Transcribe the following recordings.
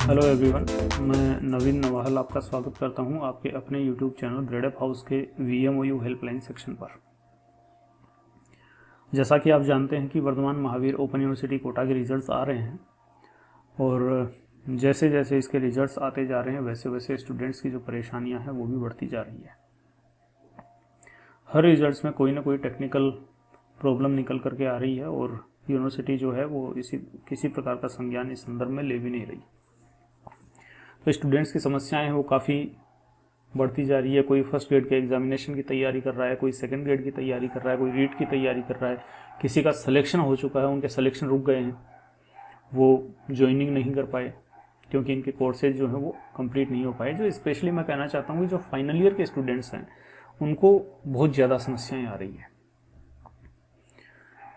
Hello everyone, मैं नवीन नवाहल आपका स्वागत करता हूं आपके अपने यूट्यूब चैनल ग्रेडअप हाउस के VMOU हेल्पलाइन सेक्शन पर। जैसा कि आप जानते हैं कि वर्तमान महावीर ओपन यूनिवर्सिटी कोटा के रिजल्ट्स आ रहे हैं और जैसे जैसे इसके रिजल्ट्स आते जा रहे हैं वैसे वैसे स्टूडेंट्स की जो परेशानियां हैं वो भी बढ़ती जा रही है। हर रिजल्ट्स में कोई ना कोई टेक्निकल प्रॉब्लम निकल करके आ रही है और यूनिवर्सिटी जो है वो किसी प्रकार का संज्ञान इस संदर्भ में ले भी नहीं रही। तो स्टूडेंट्स की समस्याएं हैं वो काफ़ी बढ़ती जा रही है। कोई फर्स्ट ग्रेड के एग्जामिनेशन की तैयारी कर रहा है, कोई सेकंड ग्रेड की तैयारी कर रहा है, कोई रीट की तैयारी कर रहा है, किसी का सिलेक्शन हो चुका है, उनके सिलेक्शन रुक गए हैं, वो ज्वाइनिंग नहीं कर पाए क्योंकि इनके कोर्सेज जो हैं वो कंप्लीट नहीं हो पाए। जो स्पेशली मैं कहना चाहता हूँ कि जो फाइनल ईयर के स्टूडेंट्स हैं उनको बहुत ज़्यादा समस्याएँ आ रही हैं।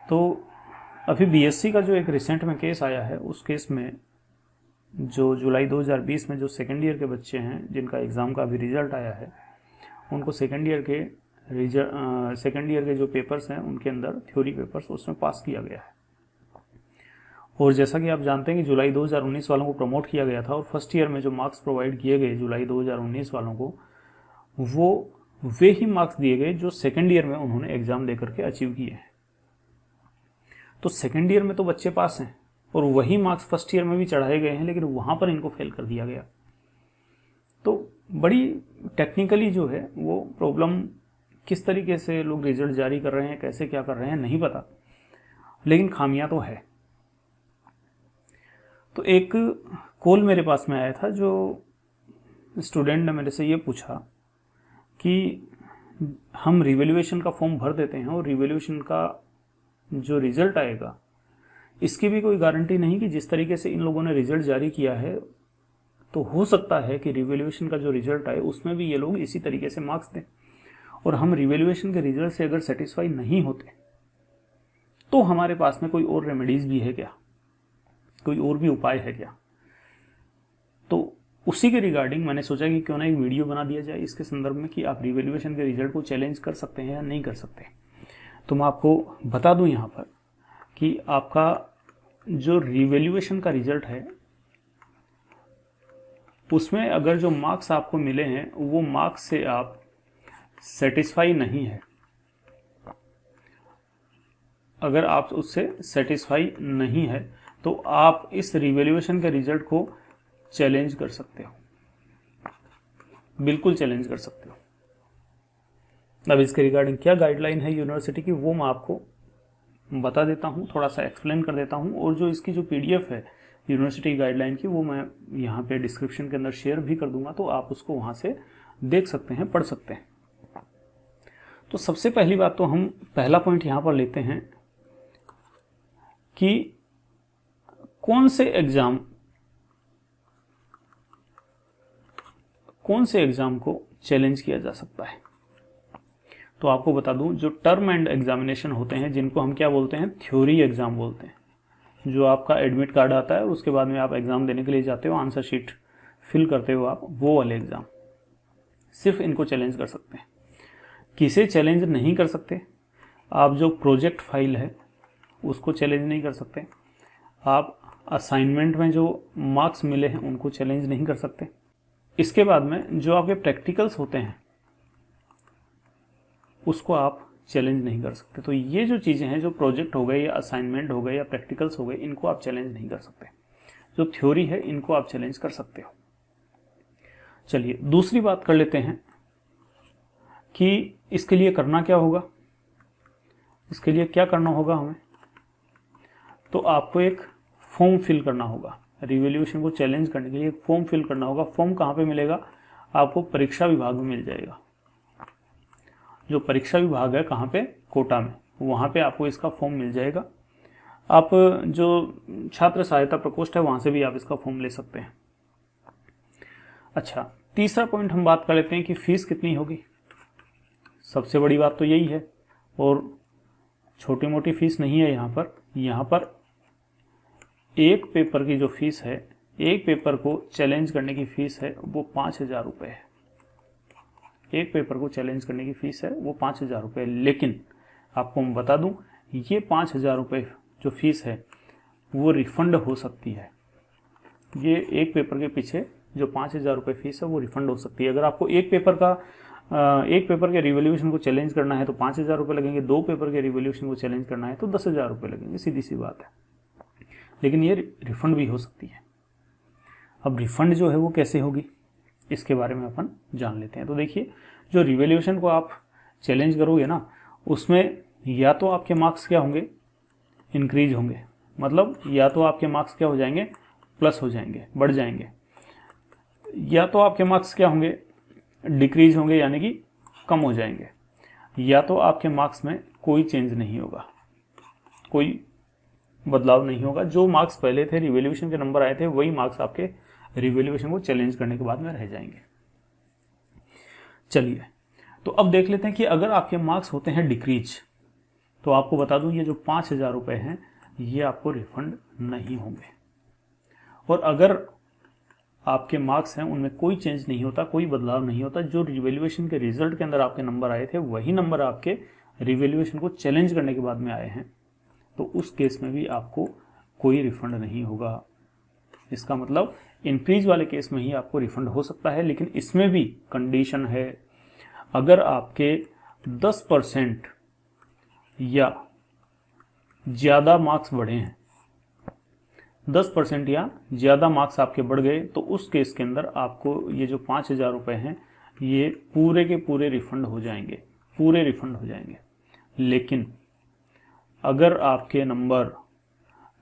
तो अभी BSc का जो एक रिसेंट में केस आया है, उस केस में जो जुलाई 2020 में जो सेकेंड ईयर के बच्चे हैं जिनका एग्ज़ाम का अभी रिजल्ट आया है, उनको सेकेंड ईयर के जो पेपर्स हैं उनके अंदर थ्योरी पेपर्स उसमें पास किया गया है। और जैसा कि आप जानते हैं कि जुलाई 2019 वालों को प्रमोट किया गया था और फर्स्ट ईयर में जो मार्क्स प्रोवाइड किए गए जुलाई 2019 वालों को, वो वे ही मार्क्स दिए गए जो सेकेंड ईयर में उन्होंने एग्ज़ाम दे करके अचीव किए हैं। तो सेकेंड ईयर में तो बच्चे पास हैं और वही मार्क्स फर्स्ट ईयर में भी चढ़ाए गए हैं, लेकिन वहाँ पर इनको फेल कर दिया गया। तो बड़ी टेक्निकली जो है वो प्रॉब्लम, किस तरीके से लोग रिजल्ट जारी कर रहे हैं, कैसे क्या कर रहे हैं नहीं पता, लेकिन खामियां तो है। तो एक कॉल मेरे पास में आया था, जो स्टूडेंट ने मेरे से ये पूछा कि हम रिवैल्यूएशन का फॉर्म भर देते हैं और रिवैल्यूएशन का जो रिजल्ट आएगा इसकी भी कोई गारंटी नहीं कि जिस तरीके से इन लोगों ने रिजल्ट जारी किया है तो हो सकता है कि रिवैल्यूएशन का जो रिजल्ट आए उसमें भी ये लोग इसी तरीके से मार्क्स दें। और हम रिवैल्यूएशन के रिजल्ट से अगर सेटिस्फाई नहीं होते तो हमारे पास में कोई और रेमेडीज भी है क्या, कोई और भी उपाय है क्या? तो उसी के रिगार्डिंग मैंने सोचा कि क्यों ना एक वीडियो बना दिया जाए इसके संदर्भ में कि आप रिवैल्यूएशन के रिजल्ट को चैलेंज कर सकते हैं या नहीं कर सकते। तो मैं आपको बता दूं यहाँ पर कि आपका जो रिवैल्यूएशन का रिजल्ट है उसमें अगर जो मार्क्स आपको मिले हैं वो मार्क्स से आप सेटिस्फाई नहीं है, अगर आप उससे सेटिस्फाई नहीं है तो आप इस रिवैल्यूएशन के रिजल्ट को चैलेंज कर सकते हो, बिल्कुल चैलेंज कर सकते हो। अब इसके रिगार्डिंग क्या गाइडलाइन है यूनिवर्सिटी की वो मैं आपको बता देता हूँ, थोड़ा सा एक्सप्लेन कर देता हूँ। और जो इसकी जो PDF है यूनिवर्सिटी गाइडलाइन की वो मैं यहाँ पे डिस्क्रिप्शन के अंदर शेयर भी कर दूंगा, तो आप उसको वहाँ से देख सकते हैं, पढ़ सकते हैं। तो सबसे पहली बात तो हम पहला पॉइंट यहाँ पर लेते हैं कि कौन से एग्जाम को चैलेंज किया जा सकता है। तो आपको बता दूं, जो टर्म एंड एग्जामिनेशन होते हैं जिनको हम क्या बोलते हैं, थ्योरी एग्जाम बोलते हैं, जो आपका एडमिट कार्ड आता है उसके बाद में आप एग्जाम देने के लिए जाते हो, आंसर शीट फिल करते हो आप, वो वाले एग्जाम सिर्फ इनको चैलेंज कर सकते हैं। किसे चैलेंज नहीं कर सकते, आप जो प्रोजेक्ट फाइल है उसको चैलेंज नहीं कर सकते, आप असाइनमेंट में जो मार्क्स मिले हैं उनको चैलेंज नहीं कर सकते। इसके बाद में जो आपके प्रैक्टिकल्स होते हैं उसको आप चैलेंज नहीं कर सकते। तो ये जो चीज़ें हैं, जो प्रोजेक्ट हो गए या असाइनमेंट हो गए या प्रैक्टिकल्स हो गए, इनको आप चैलेंज नहीं कर सकते। जो थ्योरी है इनको आप चैलेंज कर सकते हो। चलिए दूसरी बात कर लेते हैं कि इसके लिए करना क्या होगा। इसके लिए क्या करना होगा हमें, तो आपको एक फॉर्म फिल करना होगा। रिवैल्यूएशन को चैलेंज करने के लिए एक फॉर्म फिल करना होगा। फॉर्म कहाँ पे मिलेगा, आपको परीक्षा विभाग में मिल जाएगा। जो परीक्षा विभाग है कहाँ पे, कोटा में, वहाँ पे आपको इसका फॉर्म मिल जाएगा। आप जो छात्र सहायता प्रकोष्ठ है वहाँ से भी आप इसका फॉर्म ले सकते हैं। अच्छा, तीसरा पॉइंट हम बात कर लेते हैं कि फीस कितनी होगी। सबसे बड़ी बात तो यही है, और छोटी मोटी फीस नहीं है यहाँ पर एक पेपर की जो फीस है, एक पेपर को चैलेंज करने की फीस है वो 5,000 रुपये है। एक पेपर को चैलेंज करने की फीस है वो 5,000 रुपये। लेकिन आपको मैं बता दूं, ये 5,000 रुपये जो फीस है वो रिफंड हो सकती है। ये एक पेपर के पीछे जो 5,000 रुपये फीस है वो रिफंड हो सकती है। अगर आपको एक पेपर के रिवोल्यूशन को चैलेंज करना है तो 5,000 रुपये लगेंगे, 2 पेपर के रिवोल्यूशन को चैलेंज करना है तो 10,000 रुपये लगेंगे, सीधी सी बात है। लेकिन ये रिफंड भी हो सकती है। अब रिफंड जो है वो कैसे होगी इसके बारे में अपन जान लेते हैं। तो देखिए, जो रिवोल्यूशन को आप चैलेंज करोगे ना, उसमें या तो आपके मार्क्स क्या होंगे, इंक्रीज होंगे, मतलब या तो आपके मार्क्स क्या हो जाएंगे, प्लस हो जाएंगे, बढ़ जाएंगे, या तो आपके मार्क्स क्या होंगे, डिक्रीज होंगे यानी कि कम हो जाएंगे, या तो आपके मार्क्स में कोई चेंज नहीं होगा, कोई बदलाव नहीं होगा। जो मार्क्स पहले थे, रिवोल्यूशन के नंबर आए थे, वही मार्क्स आपके रिवोल्यूशन को चैलेंज करने के बाद में रह जाएंगे। चलिए, तो अब देख लेते हैं कि अगर आपके मार्क्स होते हैं डिक्रीज, तो आपको बता दूं ये जो 5,000 रुपये हैं ये आपको रिफंड नहीं होंगे। और अगर आपके मार्क्स हैं उनमें कोई चेंज नहीं होता, कोई बदलाव नहीं होता, जो रिवोल्यूशन के रिजल्ट के अंदर आपके नंबर आए थे वही नंबर आपके रिवोल्यूशन को चैलेंज करने के बाद में आए हैं, तो उस केस में भी आपको कोई रिफंड नहीं होगा। इसका मतलब इंक्रीज वाले केस में ही आपको रिफंड हो सकता है, लेकिन इसमें भी कंडीशन है, अगर आपके 10% या ज़्यादा मार्क्स बढ़े हैं, 10% या ज़्यादा मार्क्स आपके बढ़ गए, तो उस केस के अंदर आपको ये जो 5,000 रुपये हैं ये पूरे के पूरे रिफंड हो जाएंगे, पूरे रिफंड हो जाएंगे। लेकिन अगर आपके नंबर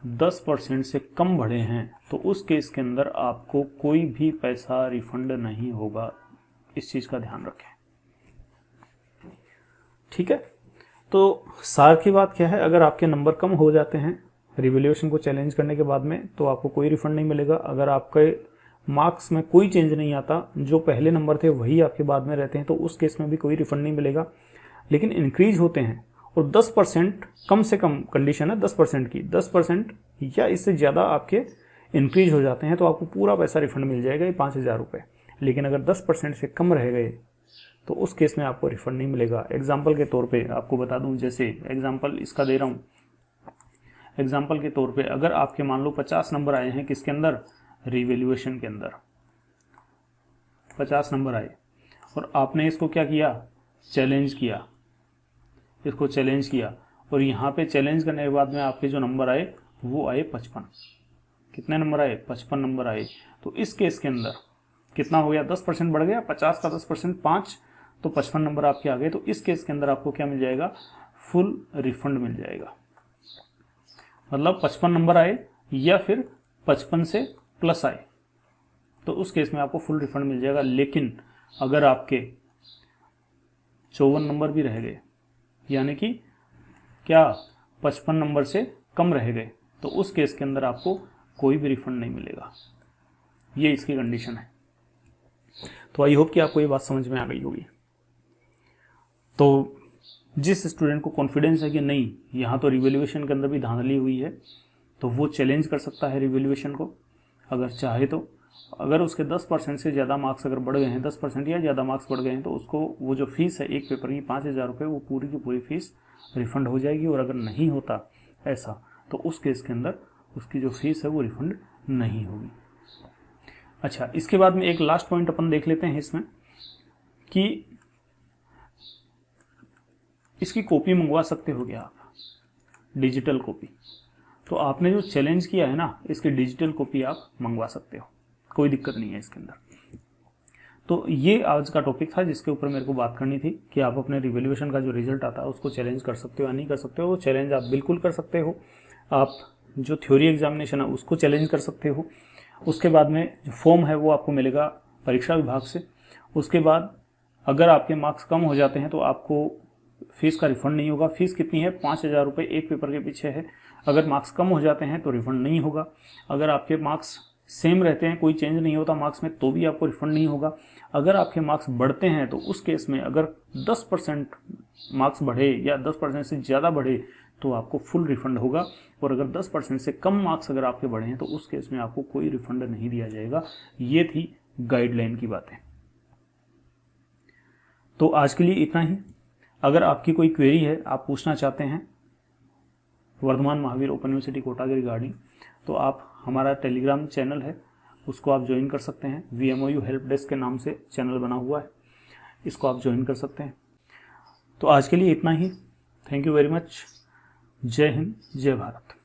10% से कम बढ़े हैं तो उस केस के अंदर आपको कोई भी पैसा रिफंड नहीं होगा। इस चीज़ का ध्यान रखें, ठीक है। तो सार की बात क्या है, अगर आपके नंबर कम हो जाते हैं रिवोल्यूशन को चैलेंज करने के बाद में तो आपको कोई रिफंड नहीं मिलेगा। अगर आपके मार्क्स में कोई चेंज नहीं आता, जो पहले नंबर थे वही आपके बाद में रहते हैं, तो उस केस में भी कोई रिफंड नहीं मिलेगा। लेकिन इंक्रीज होते हैं और 10% कम से कम कंडीशन है 10% की, 10% या इससे ज़्यादा आपके इंक्रीज हो जाते हैं तो आपको पूरा पैसा रिफंड मिल जाएगा, ये 5,000 रुपये। लेकिन अगर 10% से कम रह गए तो उस केस में आपको रिफंड नहीं मिलेगा। एग्जाम्पल के तौर पे आपको बता दूं, जैसे एग्जाम्पल इसका दे रहा हूं, एग्जाम्पल के तौर पे अगर आपके मान लो 50 नंबर आए हैं, किसके अंदर, रिवोल्यूशन के अंदर 50 नंबर आए, और आपने इसको क्या किया, चैलेंज किया, इसको चैलेंज किया, और यहाँ पे चैलेंज करने के बाद में आपके जो नंबर आए वो आए 55। कितने नंबर आए, 55 नंबर आए। तो इस केस के अंदर कितना हो गया, 10% बढ़ गया, 50 का 10% 5, तो 55 नंबर आपके आ गए। तो इस केस के अंदर आपको क्या मिल जाएगा, फुल रिफंड मिल जाएगा। मतलब 55 नंबर आए या फिर 55 से प्लस आए तो उस केस में आपको फुल रिफंड मिल जाएगा। लेकिन अगर आपके 54 नंबर भी रह गए, यानी कि क्या 55 नंबर से कम रह गए, तो उस केस के अंदर आपको कोई भी रिफंड नहीं मिलेगा। ये इसकी कंडीशन है। तो आई होप कि आपको ये बात समझ में आ गई होगी। तो जिस स्टूडेंट को कॉन्फिडेंस है कि नहीं यहाँ तो रिवोल्यूशन के अंदर भी धांधली हुई है, तो वो चैलेंज कर सकता है रिवोल्यूशन को अगर चाहे तो। अगर उसके 10% से ज़्यादा मार्क्स अगर बढ़ गए हैं, 10% या ज़्यादा मार्क्स बढ़ गए हैं, तो उसको वो जो फीस है एक पेपर की 5,000 रुपये, वो पूरी की पूरी फीस रिफंड हो जाएगी। और अगर नहीं होता ऐसा तो उस केस के अंदर उसकी जो फीस है वो रिफंड नहीं होगी। अच्छा, इसके बाद में एक लास्ट पॉइंट अपन देख लेते हैं इसमें कि इसकी कॉपी मंगवा सकते हो क्या आप, डिजिटल कॉपी। तो आपने जो चैलेंज किया है ना, इसकी डिजिटल कॉपी आप मंगवा सकते हो, कोई दिक्कत नहीं है इसके अंदर। तो ये आज का टॉपिक था जिसके ऊपर मेरे को बात करनी थी कि आप अपने रिवोल्यूशन का जो रिजल्ट आता है उसको चैलेंज कर सकते हो या नहीं कर सकते हो। वो चैलेंज आप बिल्कुल कर सकते हो। आप जो थ्योरी एग्जामिनेशन है उसको चैलेंज कर सकते हो। उसके बाद में जो फॉर्म है वो आपको मिलेगा परीक्षा विभाग से। उसके बाद अगर आपके मार्क्स कम हो जाते हैं तो आपको फीस का रिफंड नहीं होगा। फीस कितनी है, 5,000 रुपये एक पेपर के पीछे है। अगर मार्क्स कम हो जाते हैं तो रिफंड नहीं होगा। अगर आपके मार्क्स सेम रहते हैं, कोई चेंज नहीं होता मार्क्स में, तो भी आपको रिफंड नहीं होगा। अगर आपके मार्क्स बढ़ते हैं तो उस केस में अगर 10% मार्क्स बढ़े या 10% से ज़्यादा बढ़े तो आपको फुल रिफंड होगा। और अगर 10% से कम मार्क्स अगर आपके बढ़े हैं तो उस केस में आपको कोई रिफंड नहीं दिया जाएगा। ये थी गाइडलाइन की बातें। तो आज के लिए इतना ही। अगर आपकी कोई क्वेरी है, आप पूछना चाहते हैं वर्धमान महावीर ओपन यूनिवर्सिटी कोटा के रिगार्डिंग, तो आप हमारा टेलीग्राम चैनल है उसको आप ज्वाइन कर सकते हैं। VMOU हेल्प डेस्क के नाम से चैनल बना हुआ है, इसको आप ज्वाइन कर सकते हैं। तो आज के लिए इतना ही। Thank you very much. Jai Hind, जय भारत।